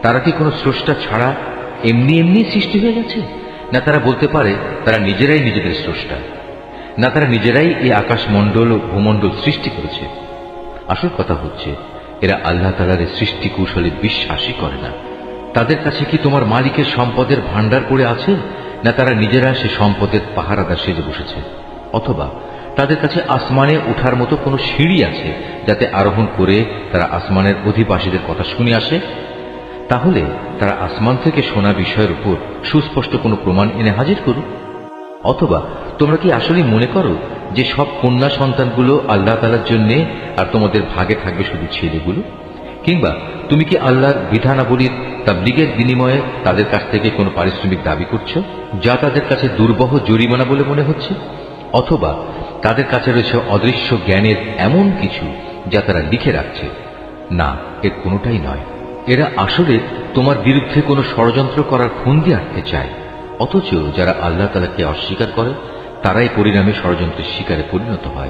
তারা কি কোনো স্রষ্টা ছাড়া এমনি এমনি সৃষ্টি হয়ে গেছে? না তারা বলতে পারে তারা নিজেরাই নিজেদের স্রষ্টা? না তারা নিজেরাই এই আকাশমণ্ডল ও ভূমণ্ডল সৃষ্টি করেছে? আসল কথা হচ্ছে এরা আল্লাহ তাআলার সৃষ্টি কৌশলে বিশ্বাসই করে না। তাদের কাছে কি তোমার মালিকের সম্পদের ভাণ্ডার পড়ে আছে, না তারা নিজেরা সে সম্পদের পাহারাদার সেজে বসেছে? অথবা তাদের কাছে আসমানে ওঠার মতো কোনো সিঁড়ি আছে যাতে আরোহণ করে তারা আসমানের অধিবাসীদের কথা শুনে আসে? তাহলে তারা আসমান থেকে শোনা বিষয়ের উপর সুস্পষ্ট কোনো প্রমাণ এনে হাজির করুক। অথবা তোমরা কি আসলে মনে করো যে সব কন্যা সন্তানগুলো আল্লাহ তাআলার জন্য আর তোমাদের ভাগে থাকবে শুধু ছেলেগুলো? কিংবা তুমি কি আল্লাহর বিধানাবলীর তাবলীগের বিনিময়ে তাদের কাছ থেকে কোনো পারিশ্রমিক দাবি করছো, যা তাদের কাছে দুর্বহ জরিমানা বলে মনে হচ্ছে? অথবা তাদের কাছে রয়েছে অদৃশ্য জ্ঞানের এমন কিছু যা তারা লিখে রাখছে? না, এর কোনোটাই নয়। এরা আসলে তোমার বিরুদ্ধে কোনো ষড়যন্ত্র করার ফন্দি আটকে চায়। অথচ যারা আল্লাহ তাআলাকে অস্বীকার করে তারাই পরিণামে ষড়যন্ত্রের শিকারে পরিণত হয়।